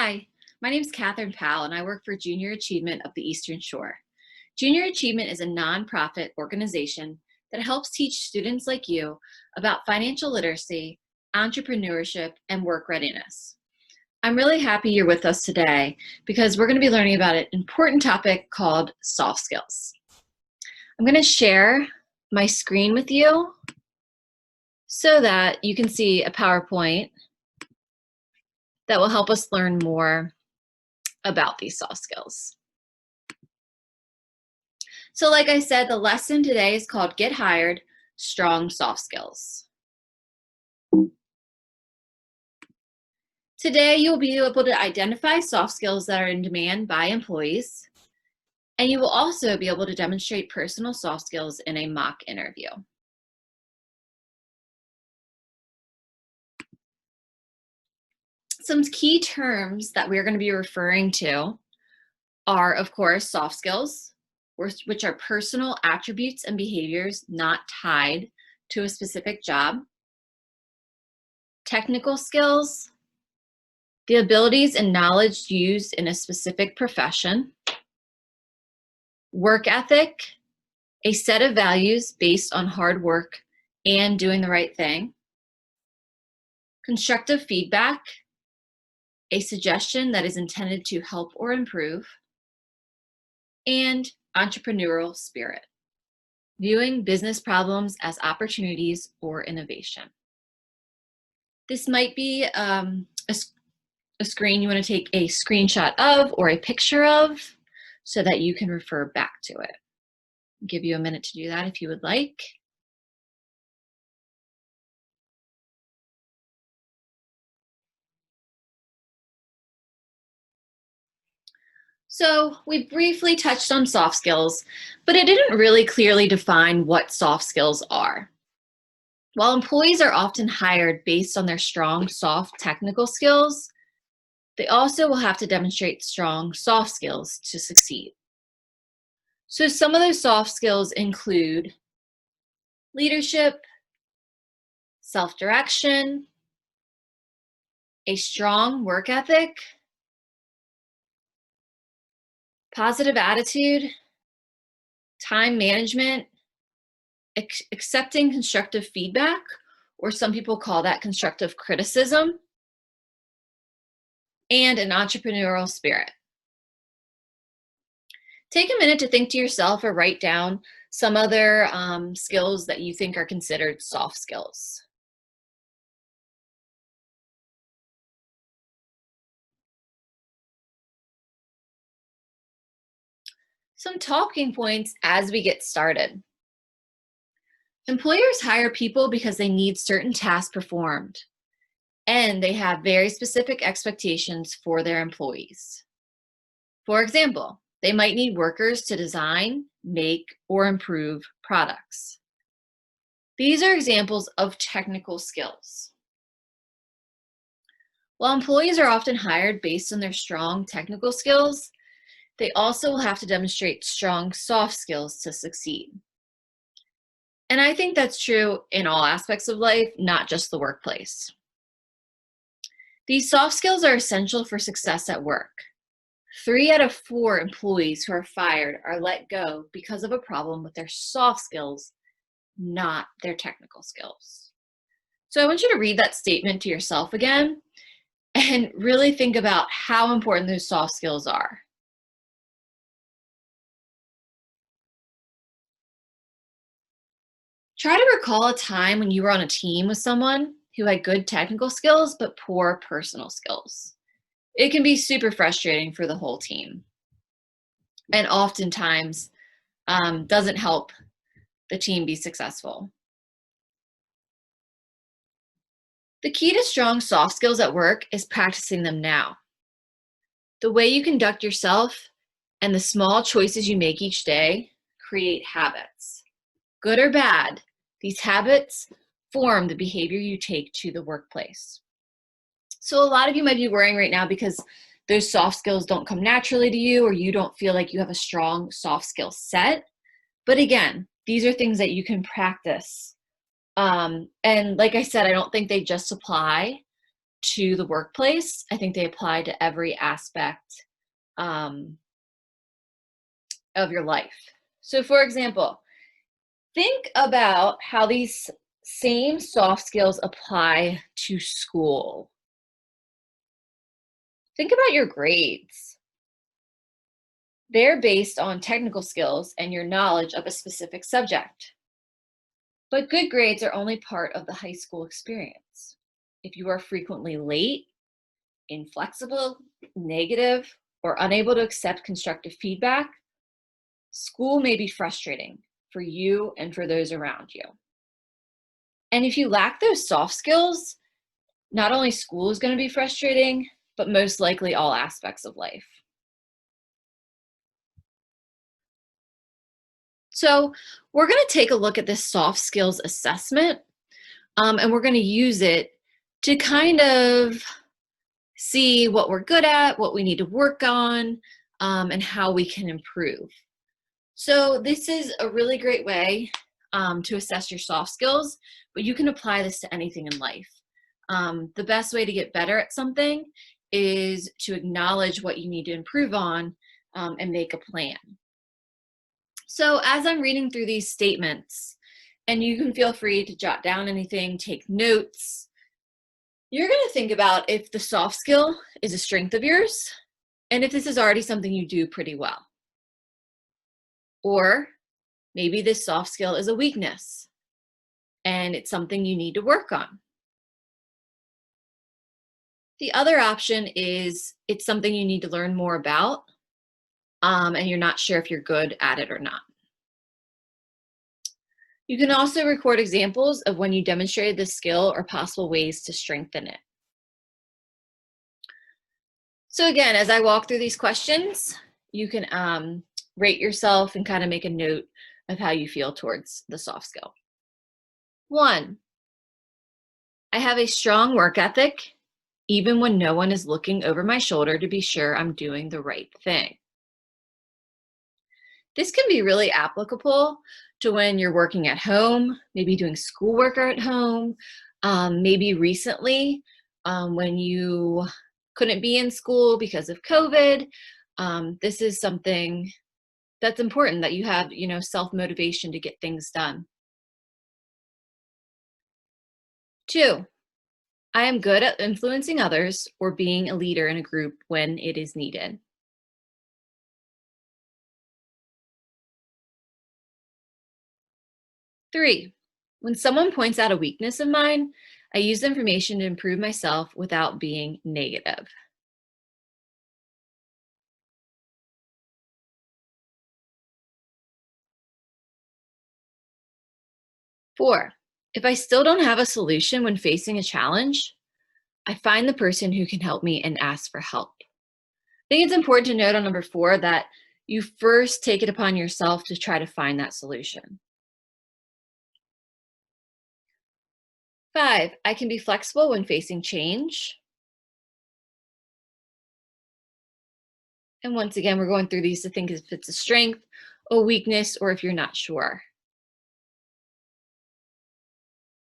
Hi, my name is Catherine Powell, and I work for Junior Achievement of the Eastern Shore. Junior Achievement is a nonprofit organization that helps teach students like you about financial literacy, entrepreneurship, and work readiness. I'm really happy you're with us today because we're going to be learning about an important topic called soft skills. I'm going to share my screen with you so that you can see a PowerPoint that will help us learn more about these soft skills. So like I said, the lesson today is called Get Hired, Strong Soft Skills. Today, you'll be able to identify soft skills that are in demand by employees, and you will also be able to demonstrate personal soft skills in a mock interview. Some key terms that we're going to be referring to are, of course, soft skills, which are personal attributes and behaviors not tied to a specific job. Technical skills, the abilities and knowledge used in a specific profession. Work ethic, a set of values based on hard work and doing the right thing. Constructive feedback, a suggestion that is intended to help or improve. And entrepreneurial spirit, viewing business problems as opportunities or innovation. This might be a screen you want to take a screenshot of or a picture of so that you can refer back to it. I'll give you a minute to do that if you would like. So we briefly touched on soft skills, but it didn't really clearly define what soft skills are. While employees are often hired based on their strong soft technical skills, they also will have to demonstrate strong soft skills to succeed. So some of those soft skills include leadership, self-direction, a strong work ethic, positive attitude, time management, accepting constructive feedback, or some people call that constructive criticism, and an entrepreneurial spirit. Take a minute to think to yourself or write down some other skills that you think are considered soft skills. Some talking points as we get started. Employers hire people because they need certain tasks performed, and they have very specific expectations for their employees. For example, they might need workers to design, make, or improve products. These are examples of technical skills. While employees are often hired based on their strong technical skills, they also will have to demonstrate strong soft skills to succeed. And I think that's true in all aspects of life, not just the workplace. These soft skills are essential for success at work. 3 out of 4 employees who are fired are let go because of a problem with their soft skills, not their technical skills. So I want you to read that statement to yourself again and really think about how important those soft skills are. Try to recall a time when you were on a team with someone who had good technical skills but poor personal skills. It can be super frustrating for the whole team, and oftentimes doesn't help the team be successful. The key to strong soft skills at work is practicing them now. The way you conduct yourself and the small choices you make each day create habits. Good or bad, these habits form the behavior you take to the workplace. So a lot of you might be worrying right now because those soft skills don't come naturally to you, or you don't feel like you have a strong soft skill set. But again, these are things that you can practice. And like I said, I don't think they just apply to the workplace. I think they apply to every aspect um, of your life. So, for example, think about how these same soft skills apply to school. Think about your grades. They're based on technical skills and your knowledge of a specific subject. But good grades are only part of the high school experience. If you are frequently late, inflexible, negative, or unable to accept constructive feedback, school may be frustrating for you and for those around you. And if you lack those soft skills, not only school is going to be frustrating, but most likely all aspects of life. So, we're going to take a look at this soft skills assessment, and we're going to use it to kind of see what we're good at, what we need to work on, and how we can improve. So, this is a really great way to assess your soft skills, but you can apply this to anything in life. The best way to get better at something is to acknowledge what you need to improve on and make a plan. So, as I'm reading through these statements, and you can feel free to jot down anything, take notes, you're going to think about if the soft skill is a strength of yours and if this is already something you do pretty well. Or maybe this soft skill is a weakness and it's something you need to work on. The other option is it's something you need to learn more about and you're not sure if you're good at it or not. You can also record examples of when you demonstrated this skill or possible ways to strengthen it. So again, as I walk through these questions, you can rate yourself and kind of make a note of how you feel towards the soft skill. 1, I have a strong work ethic, even when no one is looking over my shoulder to be sure I'm doing the right thing. This can be really applicable to when you're working at home, maybe doing schoolwork at home, maybe recently when you couldn't be in school because of COVID. This is something that's important that you have, self-motivation to get things done. 2, I am good at influencing others or being a leader in a group when it is needed. 3, when someone points out a weakness of mine, I use the information to improve myself without being negative. 4, if I still don't have a solution when facing a challenge, I find the person who can help me and ask for help. I think it's important to note on number 4 that you first take it upon yourself to try to find that solution. 5, I can be flexible when facing change. And once again, we're going through these to think if it's a strength, a weakness, or if you're not sure.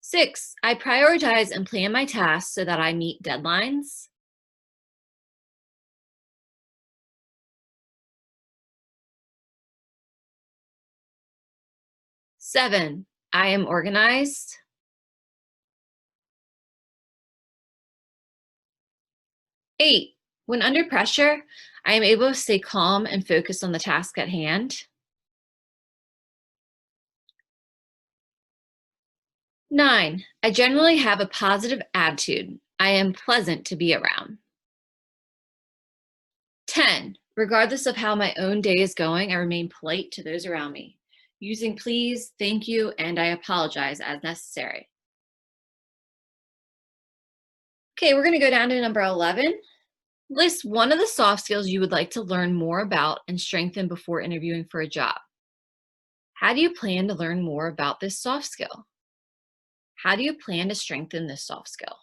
6, I prioritize and plan my tasks so that I meet deadlines. 7, I am organized. 8, when under pressure, I am able to stay calm and focus on the task at hand. 9, I generally have a positive attitude. I am pleasant to be around. 10, regardless of how my own day is going, I remain polite to those around me, using please, thank you, and I apologize as necessary. Okay, we're going to go down to number 11. List one of the soft skills you would like to learn more about and strengthen before interviewing for a job. How do you plan to learn more about this soft skill? How do you plan to strengthen this soft skill?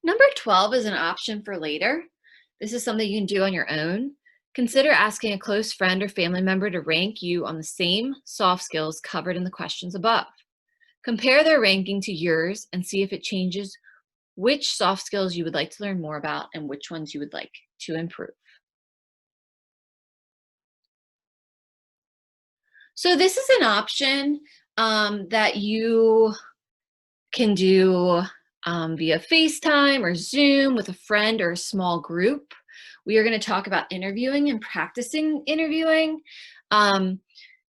Number 12 is an option for later. This is something you can do on your own. Consider asking a close friend or family member to rank you on the same soft skills covered in the questions above. Compare their ranking to yours and see if it changes which soft skills you would like to learn more about and which ones you would like to improve. So this is an option that you can do via FaceTime or Zoom with a friend or a small group. We are going to talk about interviewing and practicing interviewing. Um,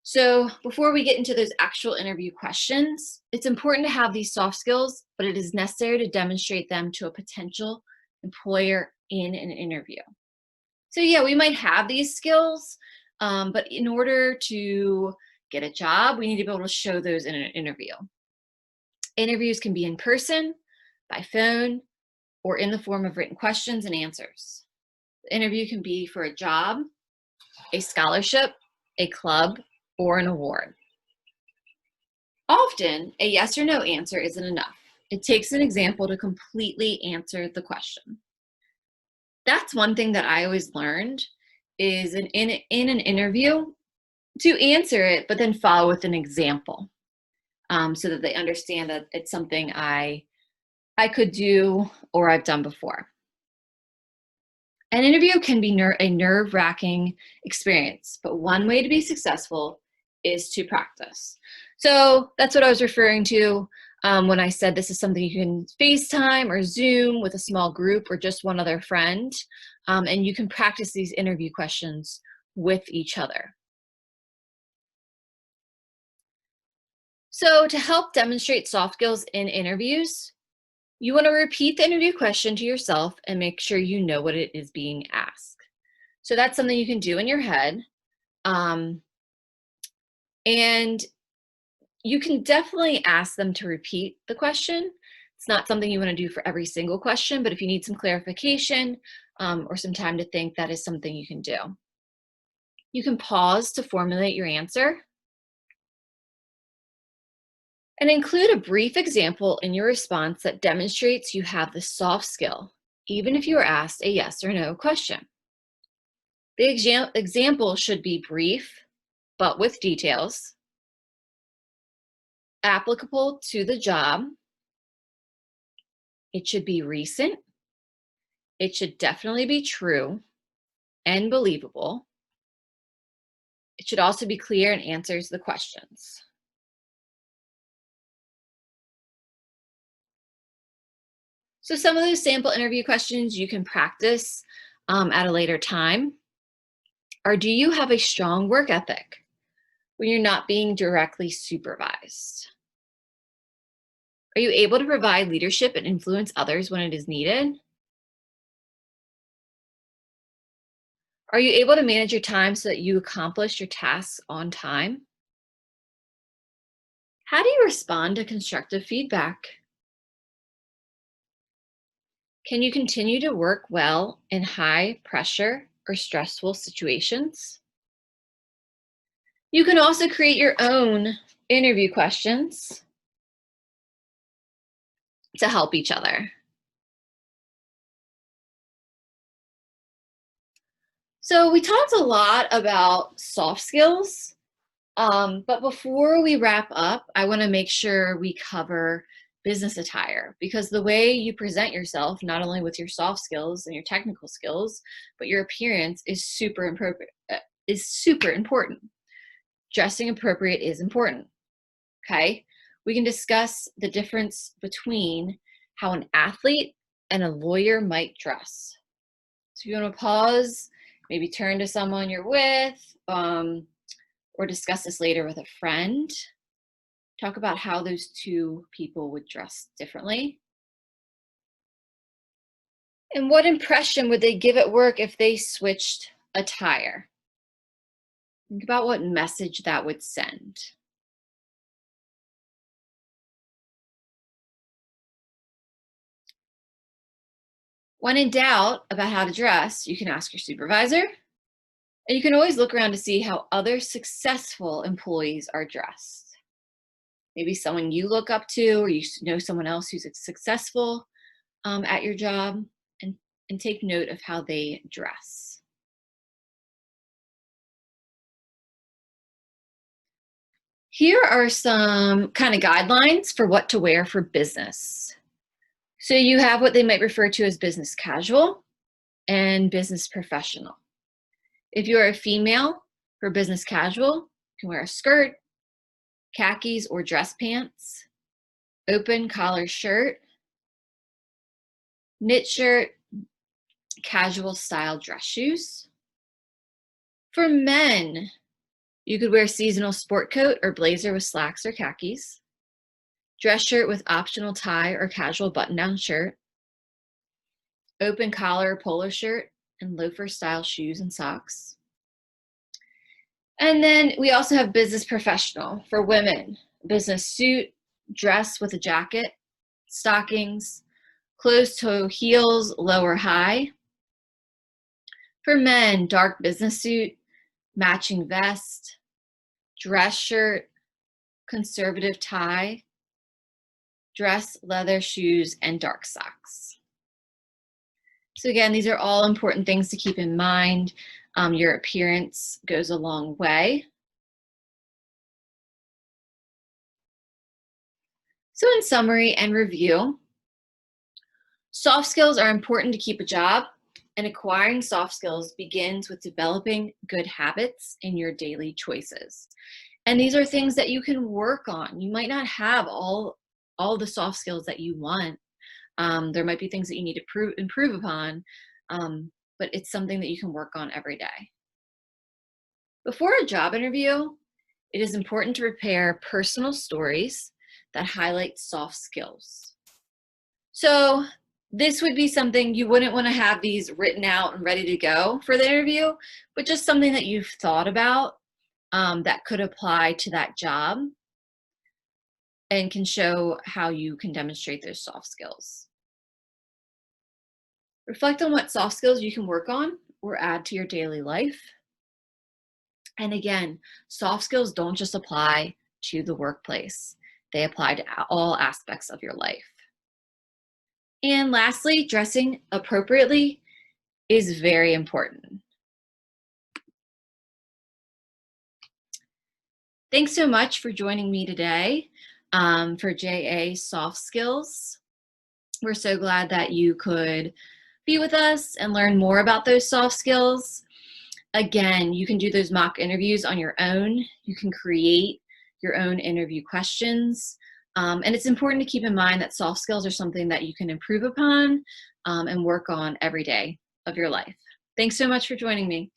so before we get into those actual interview questions, it's important to have these soft skills, but it is necessary to demonstrate them to a potential employer in an interview. So yeah, we might have these skills, but in order to get a job, we need to be able to show those in an interview. Interviews can be in person, by phone, or in the form of written questions and answers. The interview can be for a job, a scholarship, a club, or an award. Often, a yes or no answer isn't enough. It takes an example to completely answer the question. That's one thing that I always learned is in an interview to answer it, but then follow with an example so that they understand that it's something I could do or I've done before. An interview can be a nerve-wracking experience, but one way to be successful is to practice. So that's what I was referring to when I said this is something you can FaceTime or Zoom with a small group or just one other friend, and you can practice these interview questions with each other. So to help demonstrate soft skills in interviews, you want to repeat the interview question to yourself and make sure you know what it is being asked. So that's something you can do in your head. And you can definitely ask them to repeat the question. It's not something you want to do for every single question, but if you need some clarification or some time to think, that is something you can do. You can pause to formulate your answer. And include a brief example in your response that demonstrates you have the soft skill, even if you are asked a yes or no question. The example should be brief, but with details, applicable to the job. It should be recent. It should definitely be true and believable. It should also be clear and answers the questions. So some of those sample interview questions you can practice at a later time are, do you have a strong work ethic when you're not being directly supervised? Are you able to provide leadership and influence others when it is needed? Are you able to manage your time so that you accomplish your tasks on time? How do you respond to constructive feedback? Can you continue to work well in high pressure or stressful situations? You can also create your own interview questions to help each other. So we talked a lot about soft skills, but before we wrap up, I want to make sure we cover business attire, because the way you present yourself, not only with your soft skills and your technical skills, but your appearance is super important. Dressing appropriate is important. Okay, we can discuss the difference between how an athlete and a lawyer might dress. So if you want to pause, maybe turn to someone you're with, or discuss this later with a friend. Talk about how those two people would dress differently. And what impression would they give at work if they switched attire? Think about what message that would send. When in doubt about how to dress, you can ask your supervisor, and you can always look around to see how other successful employees are dressed. Maybe someone you look up to, or you know someone else who's successful. at your job, and, and take note of how they dress. Here are some kind of guidelines for what to wear for business. So you have what they might refer to as business casual and business professional. If you're a female, for business casual, you can wear a skirt, khakis or dress pants, open collar shirt, knit shirt, casual style dress shoes. For men, you could wear seasonal sport coat or blazer with slacks or khakis, dress shirt with optional tie or casual button-down shirt, open collar polo shirt, and loafer style shoes and socks. And then we also have business professional for women, business suit, dress with a jacket, stockings, closed toe heels, low or high. For men, dark business suit, matching vest, dress shirt, conservative tie, dress leather shoes, and dark socks. So again, these are all important things to keep in mind. Your appearance goes a long way. So in summary and review, soft skills are important to keep a job, and acquiring soft skills begins with developing good habits in your daily choices. And these are things that you can work on. You might not have all the soft skills that you want. There might be things that you need to improve upon, but it's something that you can work on every day. Before a job interview, it is important to prepare personal stories that highlight soft skills. So this would be something you wouldn't want to have these written out and ready to go for the interview, but just something that you've thought about that could apply to that job and can show how you can demonstrate those soft skills. Reflect on what soft skills you can work on or add to your daily life. And again, soft skills don't just apply to the workplace. They apply to all aspects of your life. And lastly, dressing appropriately is very important. Thanks so much for joining me today for JA Soft Skills. We're so glad that you could be with us and learn more about those soft skills. Again, you can do those mock interviews on your own. You can create your own interview questions. And it's important to keep in mind that soft skills are something that you can improve upon and work on every day of your life. Thanks so much for joining me.